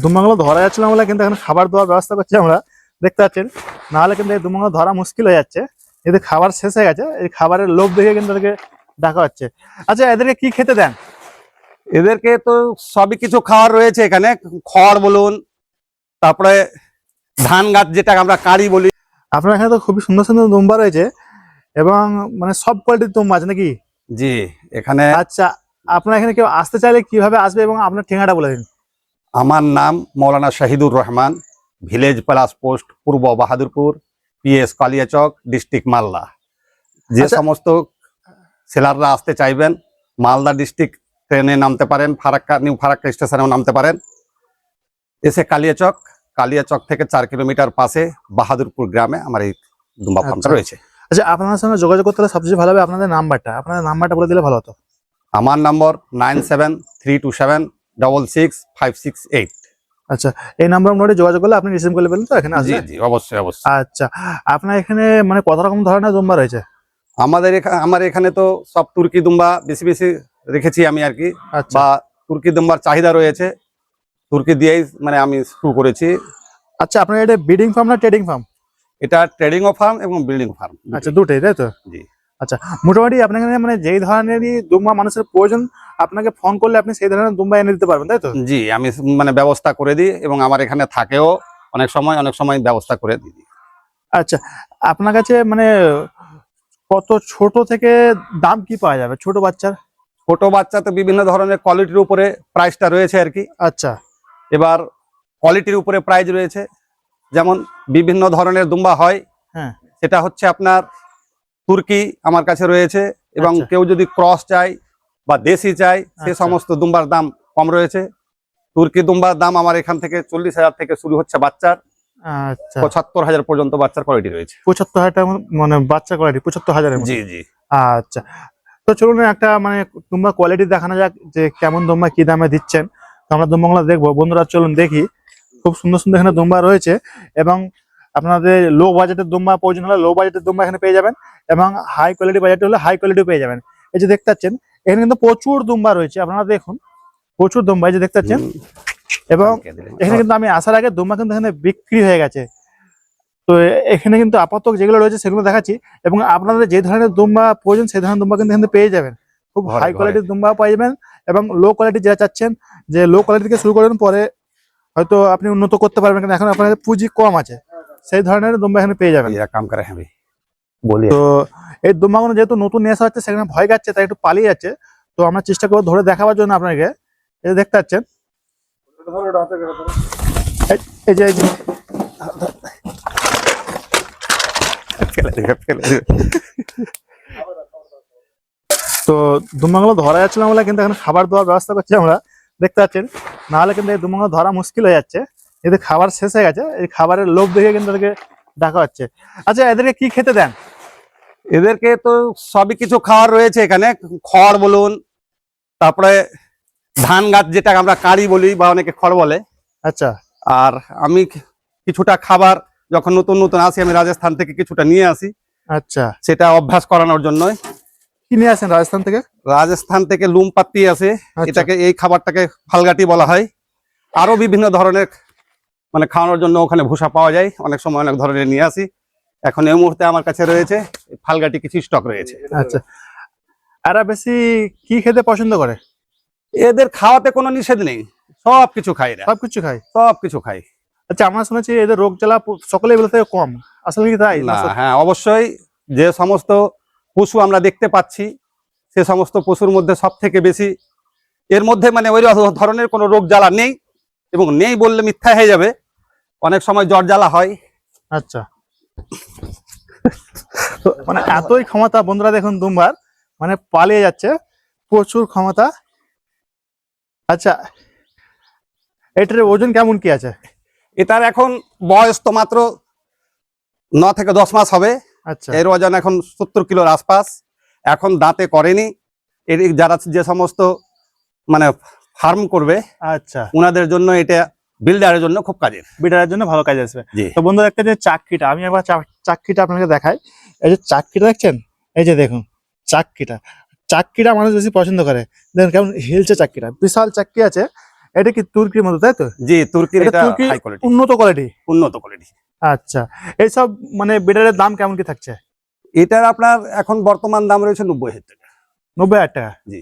দুম্বাগুলো ধরা যাচ্ছিল বলে কিন্তু এখন খাবার দেওয়ার ব্যবস্থা করছি আমরা, দেখতে পাচ্ছেন। নাহলে কিন্তু এই দুম্বাগুলো ধরা মুশকিল হয়ে যাচ্ছে। এদের খাবার শেষ হয়ে গেছে, এই খাবারের লোভ দেখে কিন্তু এদেরকে ডাকা হচ্ছে। আচ্ছা, এদেরকে কি খেতে দেন? এদেরকে তো সবই কিছু খাওয়ার রয়েছে এখানে, খড় বলুন, তারপরে ধান গাছ যেটা আমরা কারি বলি। আপনার এখানে তো খুবই সুন্দর সুন্দর দুম্বা রয়েছে এবং মানে সব কোয়ালিটির দুম্বা আছে নাকি? জি, এখানে আচ্ছা, আপনার এখানে কেউ আসতে চাইলে কিভাবে আসবে এবং আপনার ঠিকানাটা বলে দিন। আমার নাম Maulana Shahidur Rahman, village plus post, Purba Bahadurpur, PS Kaliachak, district Malda. যে আচ্ছা। সমস্ত সেলাররা আসতে চাইবেন, মালদা ডিস্ট্রিক্ট ট্রেনে নামতে পারেন, ফারাক্কা নিউ ফারাক্কা স্টেশনেও নামতে পারেন। এসে কালিয়াচক থেকে 4 কিলোমিটার পাশে বাহাদুরপুর গ্রামে আমার এই দুম্বা ফার্মটা রয়েছে। আচ্ছা, আপনার সঙ্গে যোগাযোগ করতে হলে সবচেয়ে ভালো হবে আপনাদের নাম্বারটা বলে দিলে ভালো হতো। আমার নম্বর 9732766568। আচ্ছা, এই নাম্বার মোটে যোগাযোগ করলে আপনি রিসিভ করে বললেন তো এখানে জি আসবে? জি, অবশ্যই অবশ্যই। আচ্ছা, আপনার এখানে মানে কত রকম ধরনের দুম্বা রয়েছে? আমার এখানে তো সব তুর্কি দুম্বা বেশি বেশি রেখেছি আমি আর কি, আচ্ছা। বা তুর্কি দুম্বার চাহিদা রয়েছে, তুর্কি দিয়েই মানে আমি শুরু করেছি। আচ্ছা, আপনার এটা ব্রিডিং ফার্ম না ট্রেডিং ফার্ম? এটা ট্রেডিং ফার্ম এবং বিল্ডিং ফার্ম। আচ্ছা, দুটোই তাই তো? জি। আচ্ছা, মোটামুটি আপনার এখানে মানে যেই ধরনেরই দুম্বা মানুষের প্রয়োজন, আপনাকে ফোন করলে আপনি সেই ধরনের দুম্বা এনে দিতে পারবেন তাই তো? জি, আমি মানে ব্যবস্থা করে দিই এবং আমার এখানে থাকেও অনেক সময় ব্যবস্থা করে দিই। আচ্ছা, আপনার কাছে মানে কত ছোট থেকে দাম কি পাওয়া যাবে ছোট বাচ্চার? ছোট বাচ্চা তো বিভিন্ন ধরনের কোয়ালিটির উপরে প্রাইসটা রয়েছে আর কি। আচ্ছা। এবার কোয়ালিটির উপরে প্রাইস রয়েছে, যেমন বিভিন্ন ধরনের দুম্বা হয়। হ্যাঁ। সেটা হচ্ছে আপনার তুর্কি আমার কাছে রয়েছে, এবং আচ্ছা। কেউ যদি ক্রস চাই বা দেশি চাই সে আচ্ছা। সমস্ত দুম্বার দাম কম রয়েছে। তুর্কি দুম্বার দাম আমার এখান থেকে 40,000 থেকে শুরু হচ্ছে বাচ্চার, আচ্ছা। 75,000 পর্যন্ত বাচ্চার কোয়ালিটি রয়েছে। 75,000 মানে বাচ্চা কোয়ালিটি 75,000? জি জি। আচ্ছা, তো চলুন একটা মানে দুম্বা কোয়ালিটি দেখানো যাক যে কেমন দুম্বা কি দামে দিচ্ছেন। তো আমরা দুম্বাগুলো দেখবো বন্ধুরা, চলুন দেখি। খুব সুন্দর সুন্দর এখানে দুম্বা রয়েছে এবং আপনাদের লো বাজেটের দুম্বা প্রয়োজন হলে লো বাজেটের দুম্বা এখানে পেয়ে যাবেন এবং হাই কোয়ালিটি বাজেট হলে হাই কোয়ালিটিও পেয়ে যাবেন। এই যে দেখতে পাচ্ছেন এখানে কিন্তু প্রচুর দুম্বা রয়েছে, আপনারা দেখুন প্রচুর দুম্বা এই যে দেখতে পাচ্ছেন। এবং এখানে কিন্তু আমি আসার আগে দুম্বা কিন্তু এখানে বিক্রি হয়ে গেছে। তো এখানে কিন্তু আপাতত যেগুলো রয়েছে সেগুলো দেখাচ্ছি এবং আপনাদের যে ধরনের দুম্বা প্রয়োজন সেই ধরনের দুম্বা কিন্তু এখানে পেয়ে যাবেন। খুব হাই কোয়ালিটির দুম্বা পেয়ে যাবেন এবং লো কোয়ালিটি যেটা চাচ্ছেন যে লো কোয়ালিটি থেকে শুরু করেন, পরে হয়তো আপনি উন্নত করতে পারবেন, কারণ এখন আপনার পুঁজি কম আছে, সেই ধরনের দুম্বা এখানে পেয়ে যাবেন। তো এই দুম্বাগুলো যেহেতু নতুন নিয়ে আসা হচ্ছে সেখানে ভয় খাচ্ছে, তাই একটু পালিয়ে যাচ্ছে। তো আমরা চেষ্টা করবো ধরে দেখাবার জন্য আপনাকে। এই যে দেখতে পাচ্ছেন, এই যে তো দুম্বাগুলো ধরা যাচ্ছিল বলে কিন্তু এখন খাবার দেওয়ার ব্যবস্থা করছি আমরা, দেখতে পাচ্ছেন। নাহলে কিন্তু এই দুম্বাগুলো ধরা মুশকিল হয়ে যাচ্ছে। এদের খাবার শেষ হয়ে গেছে, এই খাবারের লোভ দেখে কিন্তু এদেরকে ডাকা হচ্ছে। আচ্ছা, এদেরকে কি খেতে দেন? এদেরকে তো সবই কিছু খাওয়ার রয়েছে এখানে, খড় বলুন, তারপরে ধান গাছ যেটা আমরা কারি বলি বা অনেকে খড় বলে। আচ্ছা। আর আমি কিছুটা খাবার যখন নতুন নতুন আসি আমি রাজস্থান থেকে কিছুটা নিয়ে আসি। আচ্ছা, সেটা অভ্যাস করানোর জন্য। কি নিয়ে আসেন রাজস্থান থেকে? রাজস্থান থেকে লুম পাত্তি আছে, এটাকে এই খাবারটাকে ফালগাটি বলা হয়। আরো বিভিন্ন ধরনের মানে খাওয়ানোর জন্য ওখানে ভুসা পাওয়া যায়, অনেক সময় অনেক ধরনের নিয়ে আসি। এখন এই মুহূর্তে আমার কাছে রয়েছে ফালগাটি কিছু স্টক রয়েছে। আচ্ছা, এরা বেশি কি খেতে পছন্দ করে? এদের খাওয়াতে কোনো নিষেধ নেই, সবকিছু খায় এরা, সবকিছু খায়? সবকিছু খায়। আচ্ছা, আমরা শুনেছি এদের রোগ জ্বালা সকলেই বলতে কম, আসলে কি তাই? না, হ্যাঁ অবশ্যই। যে সমস্ত পশু আমরা দেখতে পাচ্ছি সে সমস্ত পশুর মধ্যে সব থেকে বেশি এর মধ্যে মানে ওই ধরনের কোনো রোগ জ্বালা নেই, এবং নেই বললে মিথ্যা হয়ে যাবে। অনেক সময় জ্বর জ্বালা হয়। আচ্ছা, মানে এতই ক্ষমতা বন্ধুরা, দেখুন দুম্বার মানে পালিয়ে যাচ্ছে, প্রচুর ক্ষমতা। আচ্ছা, এটার ওজন কেমন কি আছে? এটার এখন বয়স তো মাত্র 9 থেকে 10 মাস হবে। আচ্ছা, এর ওজন এখন 70 কিলোর আশপাশ। এখন দাঁতে করেনি। এর যারা যে সমস্ত মানে ফার্ম করবে, আচ্ছা, ওনাদের জন্য এটা বিল্ডারের জন্য খুব কাজের, বিটারের জন্য ভালো কাজ আসবে। জি। তো বন্ধুরা, একটা যে চাক্কিটা, আমি একবার চাক্কিটা আপনাকে দেখাই। এই যে চাক্কিটা দেখছেন, এই যে দেখুন চাক্কিটা মানুষ বেশি পছন্দ করে। দেখুন কেমন হিলছে চাক্কিটা, বিশাল চাক্কি আছে এটা কি তুর্কির মতো তাই তো? জি, তুর্কির এটা এটা তুর্কি হাই কোয়ালিটি, উন্নত কোয়ালিটি। উন্নত কোয়ালিটি। আচ্ছা, এইসব মানে বিড়ালের দাম কেমন কি থাকছে? এটার আপনার এখন বর্তমান দাম রয়েছে 90,000 টাকা। 90,000 টাকা। জি।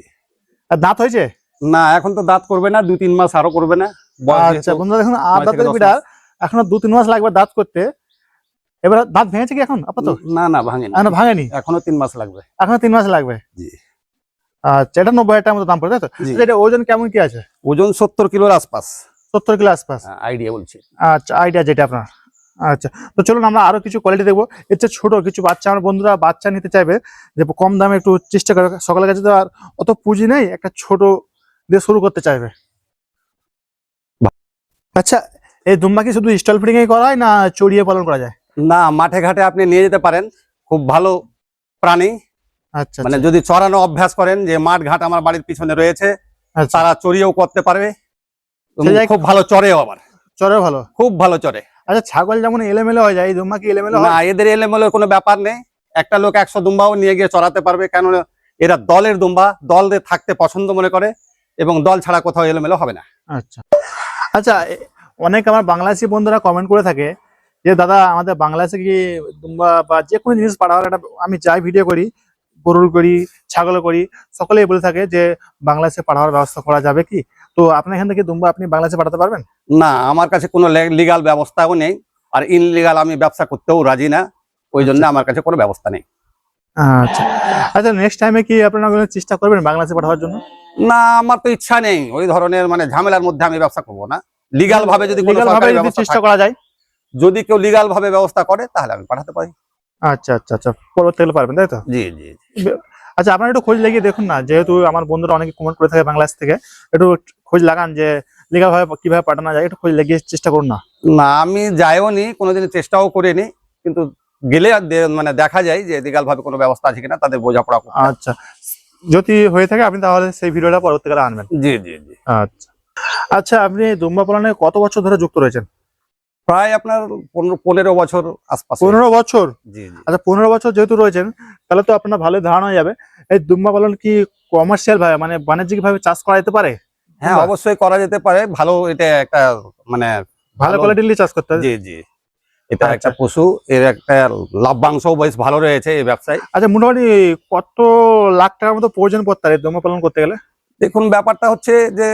আর দাঁত হয়েছে? না, এখন তো দাঁত করবে না, 2-3 মাস আরো করবে না। বয়স আচ্ছা যেহেতু বন্ধুরা দেখুন, 9 থেকে দাঁতের 10 বিড়াল মাস। এখনো 2-3 মাস লাগবে দাঁত করতে। এবার দাঁত ভেঙেছে কি এখন আপাতত? না না, ভাঙেনি, এখনো ভাঙেনি, এখনো 3 মাস লাগবে। এখনো 3 মাস লাগবে। জি আচ্ছা, এটা 90,000 টাকার মতো দাম পড়ে তাই তো? জি। আচ্ছা, এটা ওজন কেমন কি আছে? ওজন 70 কিলোর আশপাশ। 70 কিলো আশপাশ। আইডিয়া বলছি। আচ্ছা, আইডিয়া যেটা আপনার। আচ্ছা, তো চলুন আমরা আরো কিছু কোয়ালিটি দেখবো। এর চেয়ে ছোট কিছু বাচ্চা, আমার বন্ধুরা বাচ্চা নিতে চাইবে, যে কম দামে একটু চেষ্টা করে, সকালের কাছে তো আর অত পুঁজি নেই, একটা ছোট দিয়ে শুরু করতে চাইবে। আচ্ছা, এই দুম্বা কি শুধু স্টল ফিডিং এ করা হয় না চড়িয়ে পালন করা যায়? না, মাঠে ঘাটে আপনি নিয়ে যেতে পারেন, খুব ভালো প্রাণী। আচ্ছা মানে আচ্ছা যদি চড়ানো অভ্যাস করেন, যে মাঠ ঘাট আমার বাড়ির পিছনে রয়েছে, আচ্ছা, তারা চড়িয়েও করতে পারবে। এবং সেই জায়গায় খুব ভালো চড়েও, আবার চড়ে ভালো। খুব ভালো চড়ে। আচ্ছা, ছাগল যেমন এলোমেলো হয়ে যায়, এই দুম্বা কি এলোমেলো না, হয়? এদের এলেমেলের কোনো ব্যাপার নেই। একটা লোক 100 দুম্বাও নিয়ে গিয়ে চড়াতে পারবে, কেন এরা দলের দুম্বা, দলদের থাকতে পছন্দ মনে করে, এবং দল ছাড়া কোথাও এলোমেলো হবে না। আচ্ছা আচ্ছা, অনেক আমার বাংলাদেশি বন্ধুরা কমেন্ট করে থাকে যে দাদা আমাদের বাংলাদেশে কি দুম্বা বা যে কোনো জিনিস পাঠাবার একটা, আমি যাই ভিডিও করি, গরুর করি, ছাগল করি, সকলেই বলে থাকে যে বাংলাদেশে পাঠাবার ব্যবস্থা করা যাবে কি? তো আপনার এখান থেকে দুম্বা আপনি বাংলাদেশে পাঠাতে পারবেন? না, আমার কাছে কোনো লিগাল ব্যবস্থাও নেই, আর ইনলিগাল আমি ব্যবসা করতেও রাজি না, ওই জন্য আমার কাছে কোনো ব্যবস্থা নেই। আচ্ছা আচ্ছা, নেক্সট টাইমে কি আপনারা কোনো চেষ্টা করবেন বাংলাদেশে পাঠাবার জন্য? না, আমার তো ইচ্ছা নেই ওই ধরনের মানে ঝামেলার মধ্যে আমি ব্যবসা করবো না। লিগাল ভাবে যদি কোনো লিগাল ভাবে সরকারি যদি ব্যবস্থা চেষ্টা থাকে, করা যায়। যদি কেউ লিগাল ভাবে ব্যবস্থা করে, তাহলে আমি পাঠাতে পারি। আচ্ছা আচ্ছা আচ্ছা, পরবর্তীকালে পারবেন তাই তো? জি জি জি। আচ্ছা, আপনারা একটু খোঁজ লাগিয়ে দেখুন না, যেহেতু আমার বন্ধুরা অনেকে কমেন্ট করে থাকে বাংলাদেশ থেকে, একটু খোঁজ লাগান যে লিগাল ভাবে কিভাবে পাঠানো যায়, একটু খোঁজ লাগিয়ে চেষ্টা করুন না। না, আমি যাইও নি, কোনোদিন চেষ্টাও করিনি, কিন্তু গেলে আর মানে দেখা যায় যে লিগাল ভাবে কোনো ব্যবস্থা আছে কিনা, তাদের বোঝাপড়া করতে হয়। আচ্ছা, যদি হয়ে থাকে আপনি তাহলে সেই ভিডিওটা পরবর্তীকালে আনবেন। জি জি জি। আচ্ছা আচ্ছা, আপনি দুম্বা পালনে কত বছর ধরে যুক্ত রয়েছেন? প্রায় আপনার 15 বছর আশপাশ। 15 বছর? জি জি। আচ্ছা, 15 বছর যেহেতু রয়েছেন, তাহলে তো আপনার ভালো ধারণা হয়ে যাবে এই দুম্বা পালন কি কমার্শিয়াল ভাবে, মানে বাণিজ্যিক ভাবে চাষ করা যেতে পারে? হ্যাঁ, দুম্বা? অবশ্যই করা যেতে পারে, ভালো, এটা একটা মানে ভালো কোয়ালিটির চাষ করতে হবে। জি জি। এটা আচ্ছা। একটা পশু, এর একটা লভ্যাংশও বেশ ভালো রয়েছে এই ব্যবসায়। আচ্ছা, মোটামুটি কত লাখ টাকার মতো প্রয়োজন পড়তে পারে দুম্বা পালন করতে গেলে? দেখুন, ব্যাপারটা হচ্ছে যে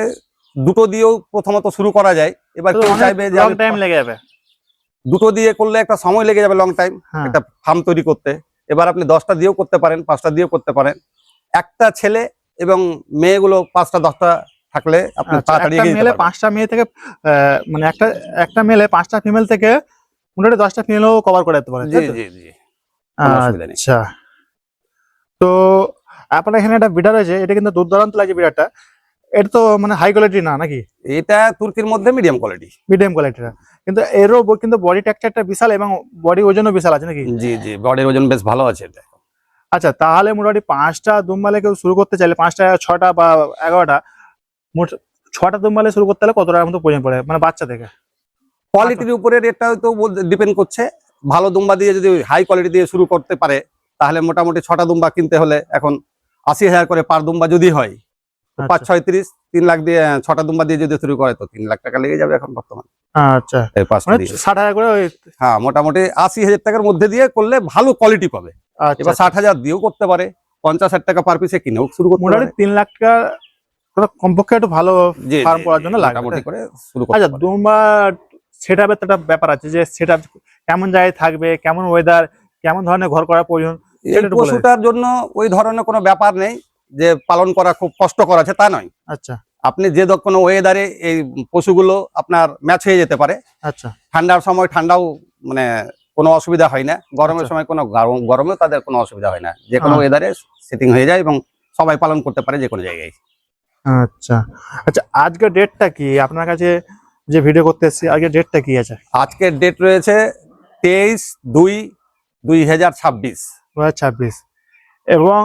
দুটো দিয়েও প্রথমত শুরু করা যায়। এবার কেউ চাইবে যে লং টাইম লেগে যাবে। দুটো দিয়ে করলে একটা সময় লেগে যাবে, লং টাইম, হ্যাঁ। একটা ফার্ম তৈরি করতে। এবার আপনি 10টা দিয়েও করতে পারেন, 5টা দিয়েও করতে পারেন। একটা ছেলে এবং মেয়েগুলো 5টা 10টা থাকলে আপনি আচ্ছা, তাড়াতাড়ি একটা এগিয়ে যেতে মেলে পারবেন। 5টা মেয়ে থেকে মানে একটা মেলে 5টা ফিমেল থেকে মোটামুটি 10টা ফিমেলও কভার করে দিতে পারে, জি তাই তো? জি জি, কোনো অসুবিধা নেই। আচ্ছা, তো আপনার এখানে একটা বিড়াল রয়েছে, এটা কিন্তু দুর্দান্ত লাগে বিড়ালটা। এটা তো মানে হাই কোয়ালিটি না নাকি? এটা তুর্কির মধ্যে মিডিয়াম কোয়ালিটি। মিডিয়াম কোয়ালিটির, কিন্তু এরও কিন্তু বডি টেক্সচারটা বিশাল এবং বডি ওজনও বিশাল আছে নাকি? জি জি, বডির ওজন বেশ ভালো আছে এটা। আচ্ছা, তাহলে মোটামুটি 5টা দুম্বালে কেউ শুরু করতে চাইলে, 5টা 6টা বা 11টা, মোট 6টা দুম্বালে শুরু করতে হলে কত টাকার মতো প্রয়োজন পড়ে মানে বাচ্চা থেকে? কোয়ালিটির উপরে রেটটা তো ডিপেন্ড করছে। ভালো দুম্বা দিয়ে যদি হাই কোয়ালিটি দিয়ে শুরু করতে পারে, তাহলে মোটামুটি 6টা দুম্বা কিনতে হলে এখন 80,000 করে পার দুম্বা যদি হয়, তো 5 আচ্ছা 6 30, 3 লাখ দিয়ে 6টা দুম্বা দিয়ে যদি শুরু করে, তো 3 লাখ টাকা লেগে যাবে এখন বর্তমানে আচ্ছা, এই 5টা মানে দিয়ে। 60,000 করে ওই। হ্যাঁ, মোটামুটি 80,000 টাকার মধ্যে দিয়ে করলে ভালো কোয়ালিটি পাবে। আচ্ছা, এবার 60,000 দিয়েও করতে পারে, 50,000 টাকা পার পিসে কিনেও শুরু করতে পারে। মোটামুটি 3 লাখ টাকা কমপক্ষে একটু ভালো জি ফার্ম জি করার জি, জন্য লাগবে। মোটামুটি করে শুরু করতে আচ্ছা, পারে। দুম্বা সেটআপের তো একটা ব্যাপার আছে, যে সেটআপ কেমন জায়গায় থাকবে, কেমন ওয়েদার, কেমন ধরনের ঘর করা প্রয়োজন, এই সেটা একটু বলে দিন। পশুটার জন্য ওই ধরনের কোনো ব্যাপার নেই যে পালন করা খুব কষ্টকর আছে, তা নয়। আচ্ছা আপনি যে কোনো ওয়েদারে এই পশুগুলো আপনার ম্যাচ হয়ে যেতে পারে। আচ্ছা ঠান্ডার সময় ঠান্ডাও মানে কোনো অসুবিধা হয় না, গরমের আচ্ছা। সময় কোনো গরমেও তাদের কোনো অসুবিধা হয় না, যে কোনো আচ্ছা। ওয়েদারে সেটিং হয়ে যায় এবং সবাই পালন করতে পারে যে কোনো জায়গায়। আচ্ছা আচ্ছা, আজকের ডেটটা কি আপনার কাছে, যে ভিডিও করতে এসেছি, আজকের ডেটটা কি আছে? আজকের ডেট রয়েছে 23/2/2026। 2026। এবং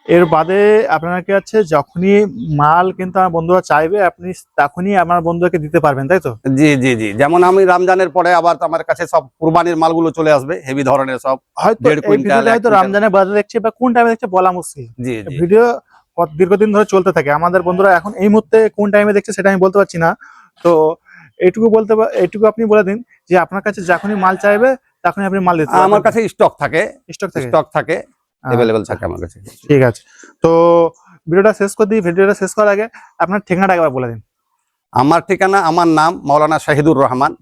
এর বাদে আপনার কি আছে, যখনই মাল কিন্তু আমার বন্ধুরা চাইবে আপনি তখনই আমার বন্ধুকে দিতে পারবেন, তাই তো? জি জি জি, যেমন আমি রমজানের পরে আবার আমার কাছে সব কুরবানির মালগুলো চলে আসবে, হেভি ধরনের সব। হয়তো 1.5 এই কুইন্টাল, ভিডিওটা 1 হয়তো কুইন্টাল। রমজানের বাদে দেখছি বা কোন টাইমে দেখছি বলা মুশকিল। জি জি। ভিডিও দীর্ঘদিন ধরে চলতে থাকে। আমাদের বন্ধুরা এখন এই মুহূর্তে কোন টাইমে দেখছে সেটা আমি বলতে পারছি না। তো এইটুকু আপনি বলে দিন যে আপনার কাছে যখনই মাল চাইবে তখনই আপনি মাল দিতে আমার কাছে স্টক থাকে, স্টক থেকে। স্টক থাকে, অ্যাভেলেবেল থাকে আমার কাছে। ঠিক আছে, তো ভিডিওটা শেষ করে দিই। ভিডিওটা শেষ করার আগে আপনার ঠিকানাটা একবার বলে দিন। আমার ঠিকানা, আমার নাম মাওলানা শাহিদুর রহমান,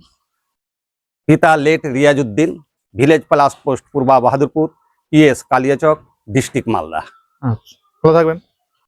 পিতা late Riazuddin, village plus post Purba Bahadurpur, PS Kaliachak, district Malda. আচ্ছা, ভালো থাকবেন।